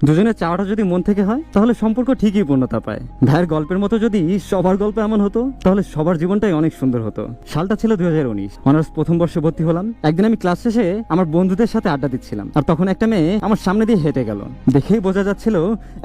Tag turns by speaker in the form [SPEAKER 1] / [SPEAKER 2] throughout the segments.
[SPEAKER 1] দুজনের চাওয়াটা যদি মন থেকে হয় তাহলে সম্পর্ক ঠিকই পূর্ণতা পায়। ভাইয়ের গল্পের মতো যদি সবার গল্প এমন হতো তাহলে সবার জীবনটাই অনেক সুন্দর হতো। সালটা ছিল 2019, অনার্স প্রথম বর্ষে ভর্তি হলাম। একদিন আমি ক্লাস শেষে আমার বন্ধুদের সাথে আড্ডা দিচ্ছিলাম, আর তখন একটা মেয়ে আমার সামনে দিয়ে হেঁটে গেল। দেখেই বোঝা যাচ্ছিল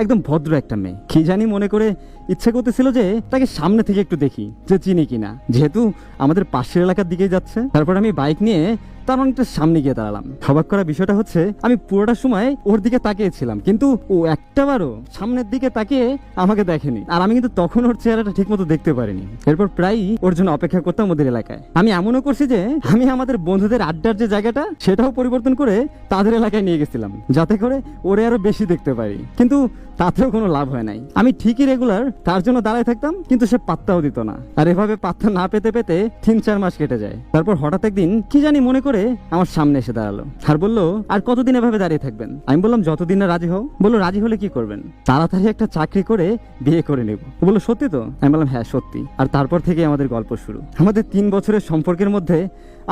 [SPEAKER 1] একদম ভদ্র একটা মেয়ে। কি জানি মনে করে ইচ্ছে করতেছিল যে তাকে সামনে থেকে একটু দেখি যে চিনি কিনা, যেহেতু আমাদের পাশের এলাকার দিকেই যাচ্ছে। তারপর আমি বাইক নিয়ে তার অনেকটা সামনে গিয়ে দাঁড়ালাম। অবাক করা বিষয়টা হচ্ছে আমি পুরোটা সময় ওর দিকে তাকিয়েছিলাম, কিন্তু ও একটাবারও সামনের দিকে তাকিয়ে আমাকে দেখেনি। আর আমি কিন্তু তখন ওর চেহারাটা ঠিক মতো দেখতে পারিনি। এরপর প্রায়ই ওর জন্য অপেক্ষা করতাম ওদের এলাকায়। আমি এমনও করছি যে আমি আমাদের বন্ধুদের আড্ডার যে জায়গাটা সেটাও পরিবর্তন করে তাদের এলাকায় নিয়ে গেছিলাম, যাতে করে ওরে আরো বেশি দেখতে পারি। কিন্তু তাতেও কোনো লাভ হয় নাই। আমি ঠিকই রেগুলার তার জন্য দাঁড়ায় থাকতাম, কিন্তু সে পাত্তাও দিত না। আর এভাবে পাত্তা না পেতে পেতে 3-4 মাস কেটে যায়। তারপর হঠাৎ একদিন কি জানি মনে করে আমার সামনে এসে দাঁড়ালো আর বললো, আর কতদিন এভাবে দাঁড়িয়ে থাকবেন? আমি বললাম, যতদিন না রাজি হও। বললো, রাজি হলে কি করবেন? তাড়াতাড়ি একটা চাকরি করে বিয়ে করে নেব। ও বললো, সত্যি তো? আমি বললাম, হ্যাঁ সত্যি। আর তারপর থেকে আমাদের গল্প শুরু। আমাদের 3 বছরের সম্পর্কের মধ্যে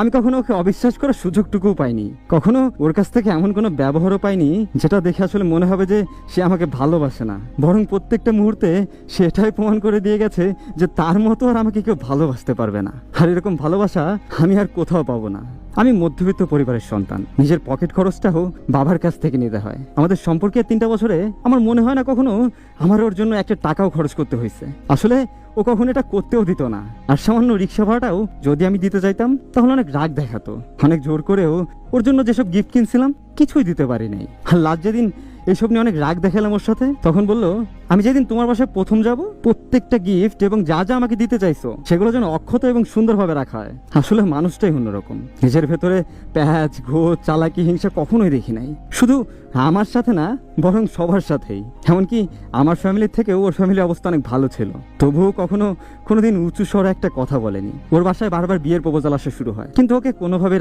[SPEAKER 1] আমি কখনো ওকে অবিশ্বাস করার সুযোগটুকুও পাইনি। কখনো ওর কাছ থেকে এমন কোনো ব্যবহারও পাইনি যেটা দেখে আসলে মনে হবে যে সে আমাকে ভালোবাসে না। বরং প্রত্যেকটা মুহূর্তে সে এটাই প্রমাণ করে দিয়ে গেছে যে তার মতো আর আমাকে কেউ ভালোবাসতে পারবে না। আর এরকম ভালোবাসা আমি আর কোথাও পাবো না। আমি মধ্যবিত্ত পরিবারের সন্তান। নিজের পকেট খরচটাও বাবার কাছ থেকে নিতে হয়। আমাদের সম্পর্কে 3টা বছরে আমার মনে হয় না কখনো আমার ওর জন্য একটা টাকাও খরচ করতে হয়েছে। আসলে ও কখনো এটা করতেও দিত না। আর সামান্য রিক্সা ভাড়াটাও যদি আমি দিতে চাইতাম তাহলে অনেক রাগ দেখাতো। অনেক জোর করেও ওর জন্য যেসব গিফট কিনছিলাম কিছুই দিতে পারি নাই। আর লাস্ট যেদিন এইসব নিয়ে অনেক রাগ দেখালাম ওর সাথে, তখন বললো, আমি যেদিন তোমার বাসায় প্রথম যাব প্রত্যেকটা গিফট এবং যা যা আমাকে দিতে চাইছো সেগুলো যেন অক্ষত এবং সুন্দরভাবে রাখা হয়। আসলে মানুষটাই অন্যরকম। নিজের ভেতরে প্যাঁচ, ঘোর, চালাকি, হিংসা কখনোই দেখি নাই। শুধু আমার সাথে না, বরং সবার সাথেই। এমনকি আমার ফ্যামিলির থেকেও ওর ফ্যামিলির অবস্থা অনেক ভালো ছিল। তবুও কোনোদিন উঁচু স্বরে একটা কথা বলেনি। ওর বাসায় বারবার বিয়ের প্রপোজাল আসা শুরু হয়, কিন্তু ওকে কোনোভাবে